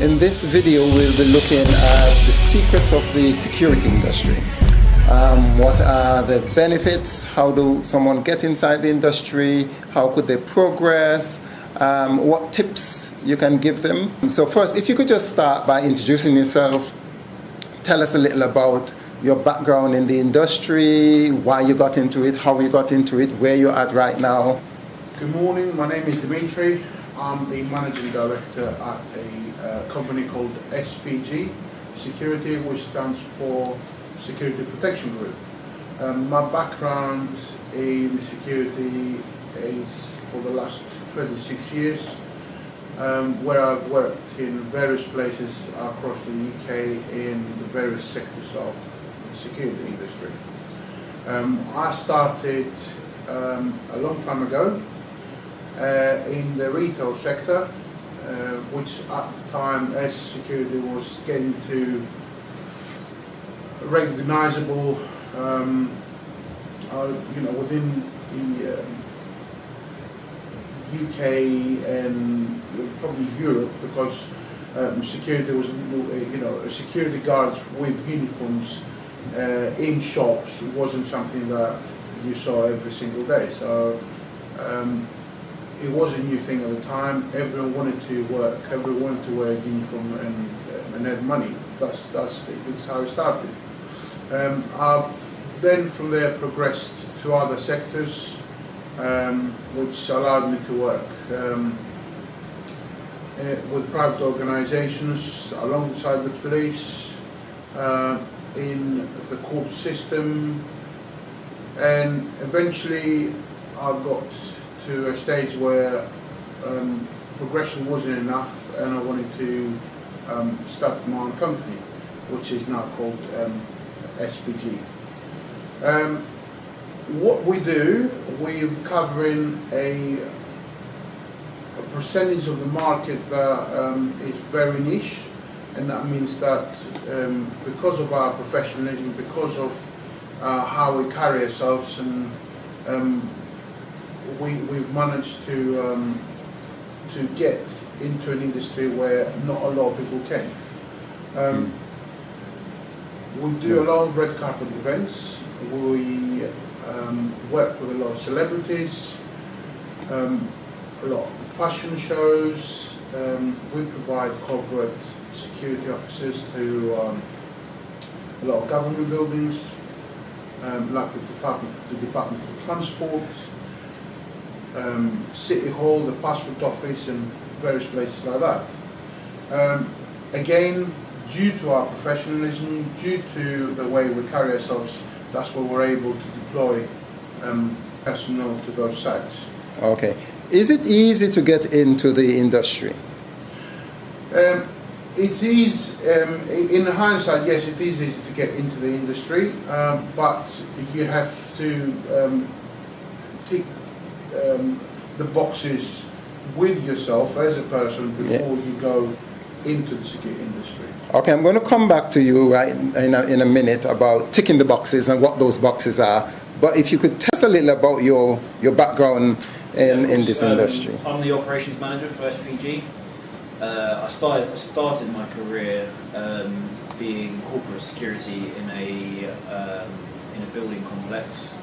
In this video, we'll be looking at the secrets of the security industry. What are the benefits? How do someone get inside the industry? How could they progress? What tips you can give them? So first, if you could just start by introducing yourself, tell us a little about your background in the industry, why you got into it, how you got into it, where you're at right now. Good morning, my name is Dimitri. I'm the managing director at a company called SPG Security, which stands for Security Protection Group. My background in security is for the last 26 years, where I've worked in various places across the UK in the various sectors of the security industry. I started a long time ago in the retail sector, which at the time as security was getting to recognizable, within the UK and probably Europe, because security was, security guards with uniforms in shops wasn't something that you saw every single day. So it was a new thing at the time. Everyone wanted to work, everyone wanted to wear a uniform and earn money. That's how it started. I've then from there progressed to other sectors, which allowed me to work with private organisations alongside the police, in the court system, and eventually I got to a stage where progression wasn't enough, and I wanted to start my own company, which is now called SPG. What we do, we're covering a percentage of the market that is very niche, and that means that because of our professionalism, because of how we carry ourselves, and we've managed to get into an industry where not a lot of people can. We do a lot of red carpet events. We work with a lot of celebrities, a lot of fashion shows. We provide corporate security officers to a lot of government buildings, like the Department for Transport, City Hall, the Passport Office, and various places like that. Again, due to our professionalism, due to the way we carry ourselves, that's where we're able to deploy personnel to those sites. Okay. Is it easy to get into the industry? It is, in hindsight, yes, it is easy to get into the industry, but you have to tick the boxes with yourself as a person before you go into the security industry. Okay, I'm going to come back to you right in a minute about ticking the boxes and what those boxes are. But if you could tell us a little about your background in this industry. I'm the operations manager for SPG. I started my career being corporate security in a building complex.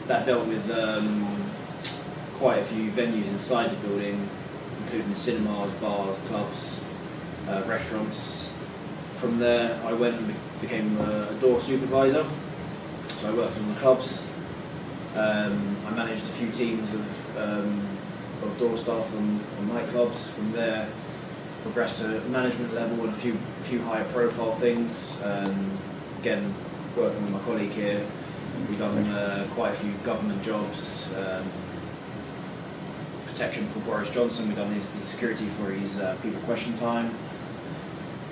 That dealt with quite a few venues inside the building, including cinemas, bars, clubs, restaurants. From there, I went and became a door supervisor. So I worked in the clubs. I managed a few teams of door staff and nightclubs. From there, progressed to management level and a few higher profile things. Again, working with my colleague here, we've done quite a few government jobs. Protection for Boris Johnson, we've done his security for his people question time.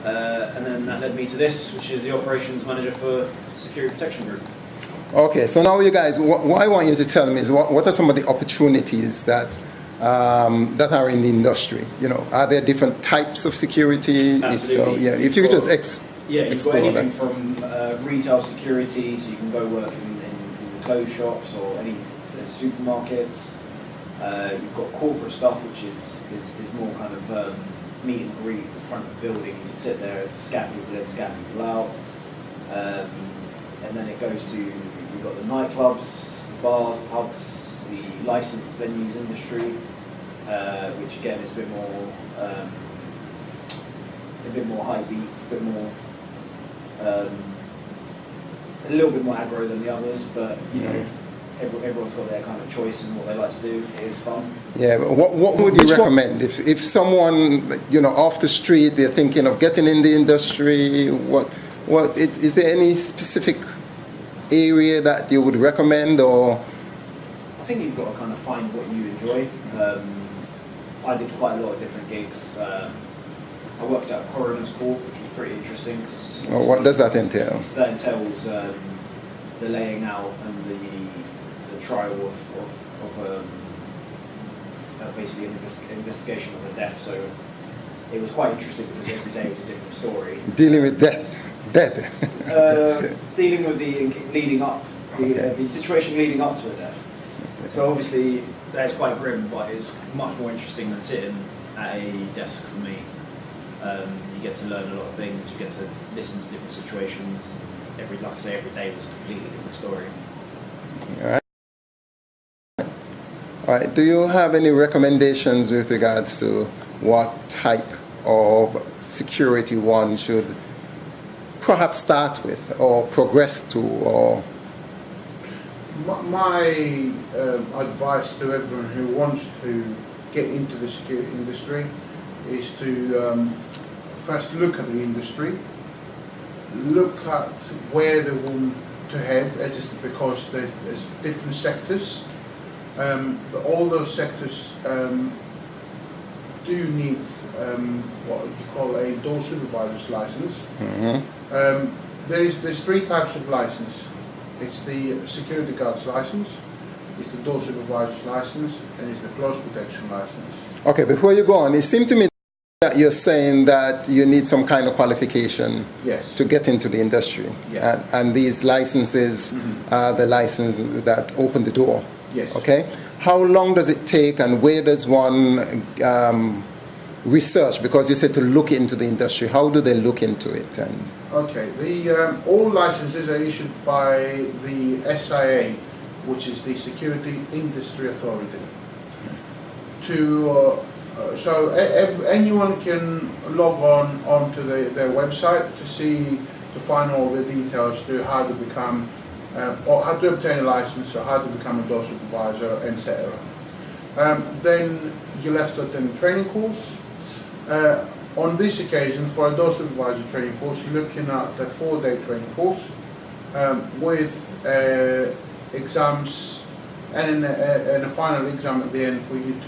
And then that led me to this, which is the operations manager for Security Protection Group. Okay, so now you guys, what I want you to tell me is what are some of the opportunities that are in the industry? Are there different types of security? Absolutely. If so, if you could just you've got anything from retail security, so you can go work in clothes shops or any supermarkets. You've got corporate stuff, which is more kind of meet and greet in front of the building. You can sit there, scan people in, scan people out. And then it goes to, you've got the nightclubs, bars, pubs, the licensed venues industry, which again is a bit more high beat, a little bit more aggro than the others, but you know, everyone's got their kind of choice in what they like to do. It is fun. Yeah, but what would you recommend if someone, you know, off the street, they're thinking of getting in the industry? Is there any specific area that you would recommend, or? I think you've got to kind of find what you enjoy. I did quite a lot of different gigs. I worked at a coroner's court, which was pretty interesting. Well, what does that entail? So that entails the laying out and the trial of basically an investigation of a death. So it was quite interesting because every day was a different story. Dealing with death. Dealing with the situation leading up to a death. So obviously that's quite grim, but it's much more interesting than sitting at a desk for me. You get to learn a lot of things. You get to listen to different situations. Every day was a completely different story. All right. Do you have any recommendations with regards to what type of security one should perhaps start with or progress to? Or my advice to everyone who wants to get into the security industry is to first look at the industry, look at where they want to head, just because there's different sectors. But all those sectors do need what you call a door supervisor's license. Mm-hmm. There's three types of license. It's the security guard's license, it's the door supervisor's license, and it's the close protection license. Okay, before you go on, it seemed to me that you're saying that you need some kind of qualification to get into the industry. Yes. And these licenses are the licenses that open the door. Yes. Okay. How long does it take, and where does one research? Because you said to look into the industry. How do they look into it? And okay, all licenses are issued by the SIA, which is the Security Industry Authority. So anyone can log on onto their website to find all the details to how to become or how to obtain a license, or how to become a door supervisor, etc. Then you're left to attend a training course. On this occasion, for a door supervisor training course, you're looking at a 4-day training course with exams and a final exam at the end for you to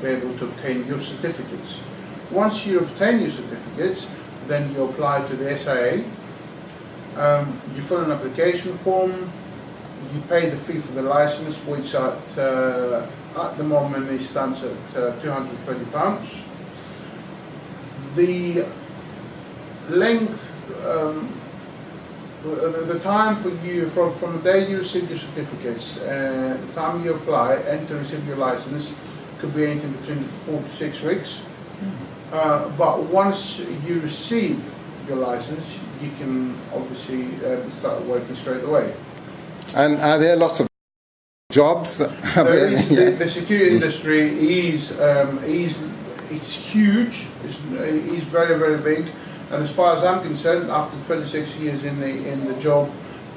be able to obtain your certificates. Once you obtain your certificates, then you apply to the SIA. You fill an application form, you pay the fee for the license, which at the moment it stands at £220. The length, the time for you from the day you receive your certificates, the time you apply and to receive your license could be anything between 4 to 6 weeks. But once you receive your license, you can obviously start working straight away. And are there lots of jobs? The security industry is it's huge. It's very, very big. And as far as I'm concerned, after 26 years in the job,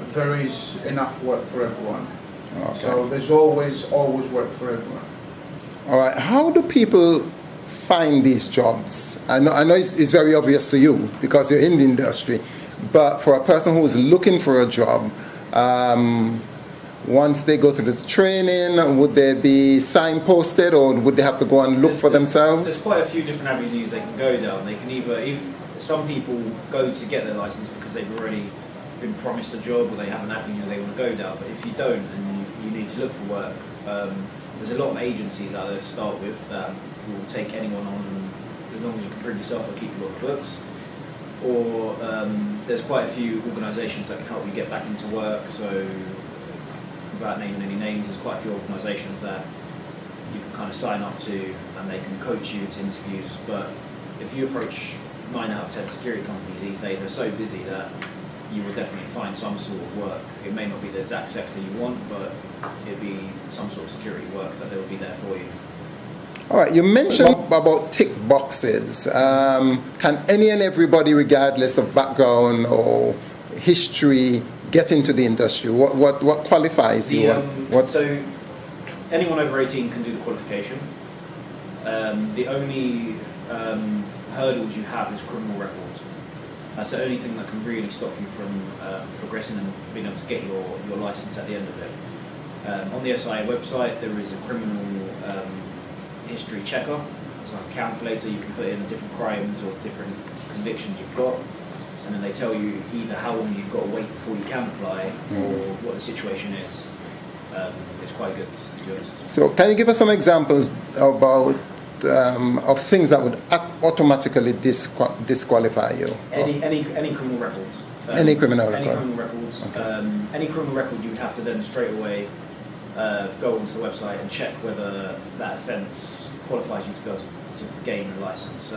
there is enough work for everyone. Okay. So there's always work for everyone. All right. How do people find these jobs? I know it's very obvious to you because you're in the industry, but for a person who's looking for a job, once they go through the training, would they be signposted, or would they have to go and look for themselves? There's quite a few different avenues they can go down. They can either some people go to get their license because they've already been promised a job, or they have an avenue they want to go down. But if you don't and you need to look for work, there's a lot of agencies out there to start with that will take anyone on, and as long as you can prove yourself, they'll keep you on the books. Or there's quite a few organisations that can help you get back into work. So without naming any names, there's quite a few organisations that you can kind of sign up to, and they can coach you to interviews. But if you approach 9 out of 10 security companies these days, they're so busy that you will definitely find some sort of work. It may not be the exact sector you want, but it'll be some sort of security work that they will be there for you. All right, you mentioned about tick boxes. Can any and everybody, regardless of background or history, get into the industry? What qualifies you? So anyone over 18 can do the qualification. The only hurdles you have is criminal record. That's the only thing that can really stop you from progressing and being able to get your license at the end of it. On the SIA website, there is a criminal history checker. It's like a calculator. You can put in different crimes or different convictions you've got, and then they tell you either how long you've got to wait before you can apply or what the situation is. It's quite good, to be honest. So can you give us some examples about of things that would automatically disqualify you? Any criminal records. Any criminal record? Any criminal records. Okay. Any criminal record, you would have to then straight away go onto the website and check whether that offence qualifies you to be able to gain a licence.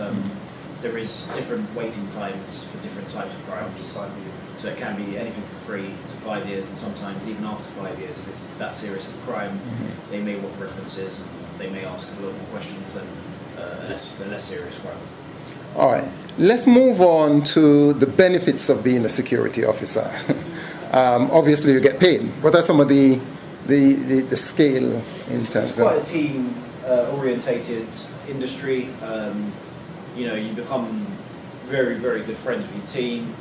There is different waiting times for different types of crimes. So it can be anything from 3 to 5 years, and sometimes even after 5 years, if it's that serious of a crime, they may want references and they may ask a lot more questions than a less serious crime. All right, let's move on to the benefits of being a security officer. Obviously, you get paid. What are some of the scale in terms of? It's quite a team orientated industry. You become very, very good friends with your team.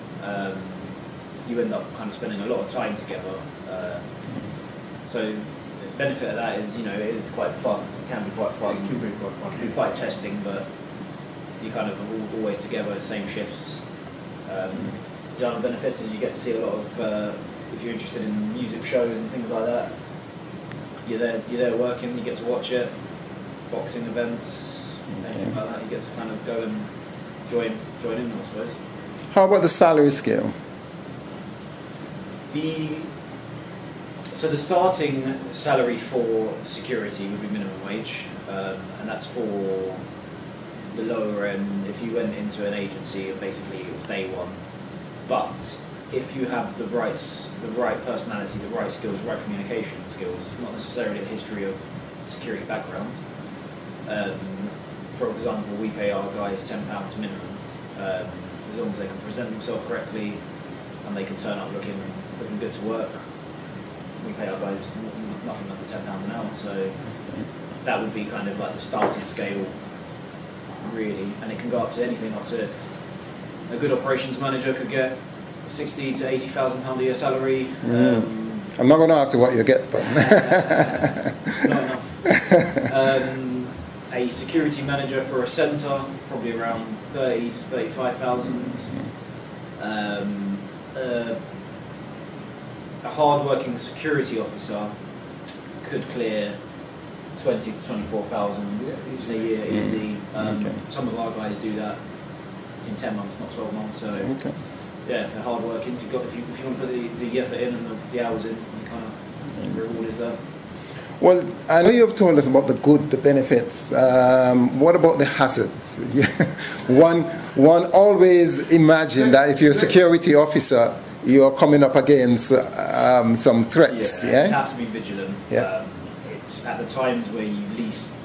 You end up kind of spending a lot of time together. So the benefit of that is, it is quite fun. It can be quite fun. It can be quite fun. It can be quite testing, but you kind of are always together, same shifts. The other benefits is you get to see a lot of, if you're interested in music shows and things like that, you're there working, you get to watch it, boxing events, anything like that, you get to kind of go and join in, I suppose. How about the salary scale? So the starting salary for security would be minimum wage, and that's for the lower end. If you went into an agency, basically it was day one. But if you have the right personality, the right skills, right communication skills, not necessarily a history of security background. For example, we pay our guys £10 minimum, as long as they can present themselves correctly and they can turn up looking good to work. We pay our guys nothing under £10 an hour, so that would be kind of like the starting scale, really. And it can go up to anything up to a good operations manager could get £60,000 to £80,000 a year salary. I'm not going to ask you what you get, but not enough. A security manager for a centre, probably around 30 to 35,000. A hard-working security officer could clear 20 to 24,000 a year easy. Some of our guys do that in 10 months, not 12 months. So yeah, they're hard-working. If you want to put the effort in and the hours in, you kind of reward is there. Well, I know you've told us about the benefits. What about the hazards? One always imagine that if you're a security officer, you're coming up against some threats. Yeah, you have to be vigilant. Yeah. It's at the times where you least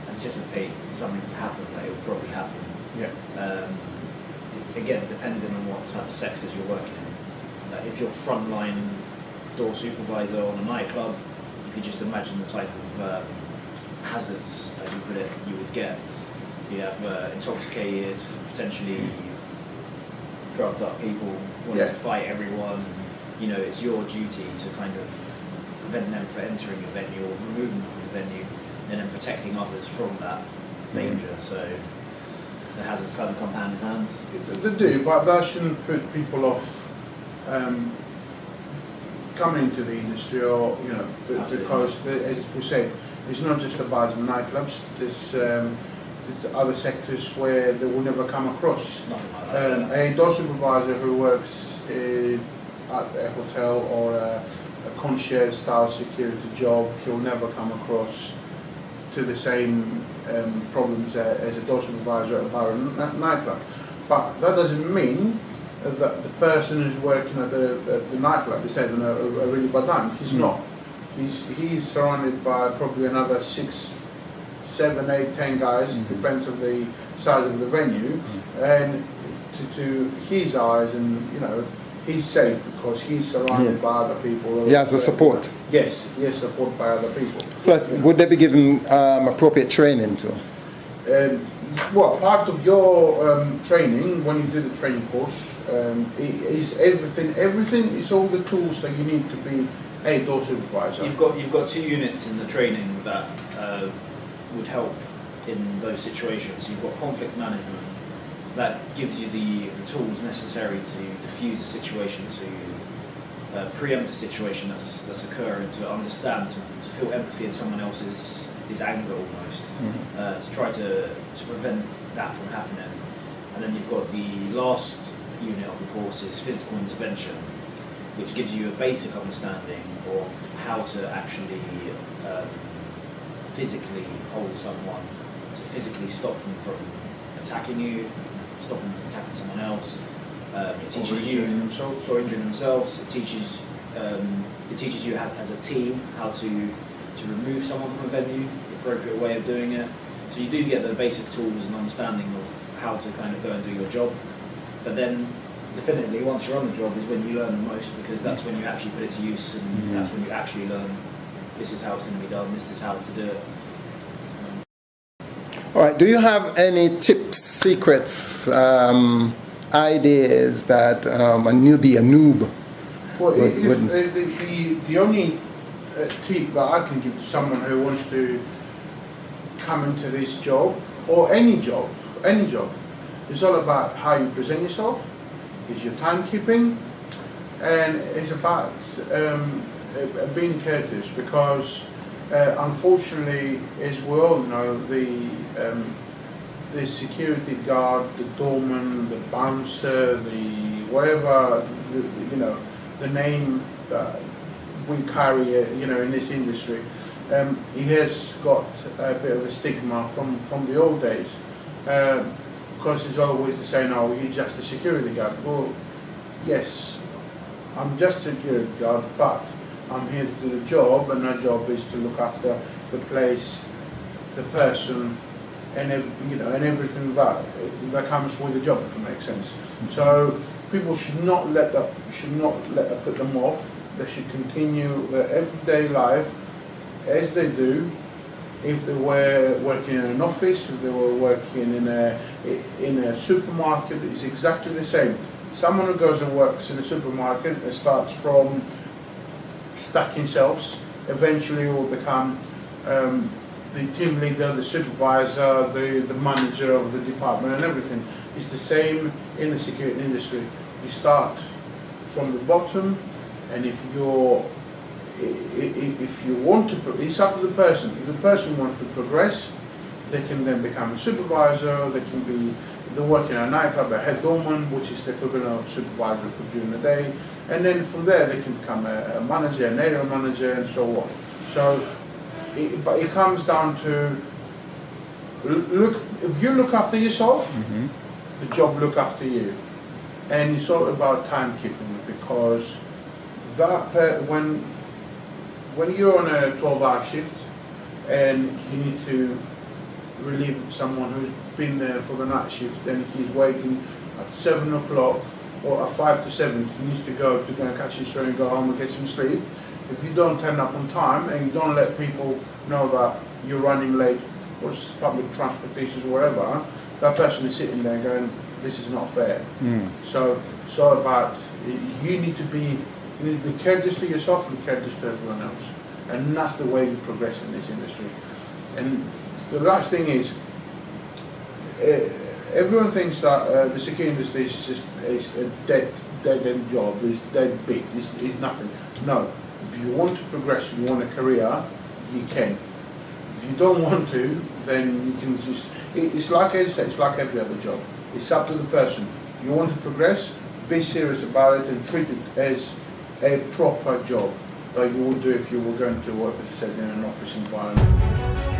anticipate something to happen that it will probably happen. Yeah. Again, depending on what type of sectors you're working in. If you're frontline door supervisor on a nightclub, you could just imagine the type of hazards, as you put it, you would get. You have intoxicated, potentially drugged up people wanting to fight everyone. It's your duty to kind of prevent them from entering a venue or remove them from the venue, and then protecting others from that danger. So the hazards kind of come hand in hand. They do, but that shouldn't put people off coming into the industry, or because as we said, it's not just the bars and nightclubs. There's other sectors where they will never come across. Nothing like that. A door supervisor who works at a hotel or a concierge style security job, he'll never come across to the same problems as a door supervisor at a bar and nightclub. But that doesn't mean that the person who's working at the nightclub is having a really bad time. He's not. He's surrounded by probably another 6, 7, 8, 10 guys, depends on the size of the venue, and to his eyes, and you know, he's safe because he's surrounded by other people. He has the support. Yes, he has support by other people. Plus, would they be given appropriate training too? Well, part of your training, when you do the training course, is everything. Everything is all the tools that you need to be a door supervisor. You've got 2 units in the training that would help in those situations. You've got conflict management that gives you the tools necessary to diffuse a situation, to preempt a situation that's occurring, to understand, to feel empathy in someone else's anger almost, to try to prevent that from happening. And then you've got the last unit of the course is physical intervention, which gives you a basic understanding of how to actually physically hold someone, to physically stop them from attacking you, stop them from attacking someone else. It teaches you or injuring themselves. It teaches you as a team how to remove someone from a venue, the appropriate way of doing it. So you do get the basic tools and understanding of how to kind of go and do your job. But then, definitely, once you're on the job is when you learn the most, because that's when you actually put it to use, and that's when you actually learn this is how it's going to be done, this is how to do it. All right. Do you have any tips, secrets, ideas that a noob? Well, the only tip that I can give to someone who wants to come into this job, or any job, is all about how you present yourself, is your timekeeping, and it's about being courteous, because unfortunately, as we all know, the security guard, the doorman, the bouncer, the whatever, the name that we carry, in this industry, he has got a bit of a stigma from the old days, because it's always the saying, "Oh, you're just a security guard." Well, yes, I'm just a security guard, but I'm here to do the job, and my job is to look after the place, the person, and everything that comes with the job, if it makes sense. So people should not let that put them off. They should continue their everyday life as they do. If they were working in an office, if they were working in a supermarket, it's exactly the same. Someone who goes and works in a supermarket and starts from stacking shelves, eventually will become the team leader, the supervisor, the manager of the department, and everything. It's the same in the security industry. You start from the bottom, and if you want to, it's up to the person. If the person wants to progress, they can then become a supervisor. They can be, if they're working at a nightclub, a head doorman, which is the equivalent of supervisor for during the day, and then from there they can become a manager, an area manager, and so on. So, but it comes down to if you look after yourself, the job look after you, and it's all about timekeeping, because when you're on a 12-hour shift and you need to relieve someone who's been there for the night shift, and he's waiting at 7 o'clock or at 5 to 7, he needs to go and catch his train and go home and get some sleep. If you don't turn up on time and you don't let people know that you're running late, or public transportation or wherever, that person is sitting there going, this is not fair. So it's all about, you need to be courteous to yourself and courteous to everyone else. And that's the way we progress in this industry. And the last thing is, everyone thinks that the security industry is just a dead-end job, it's dead big, it's nothing. No, if you want to progress, you want a career, you can. If you don't want to, then you can just, it's like I said, it's like every other job. It's up to the person. You want to progress, be serious about it and treat it as a proper job that you would do if you were going to work, as I said, in an office environment.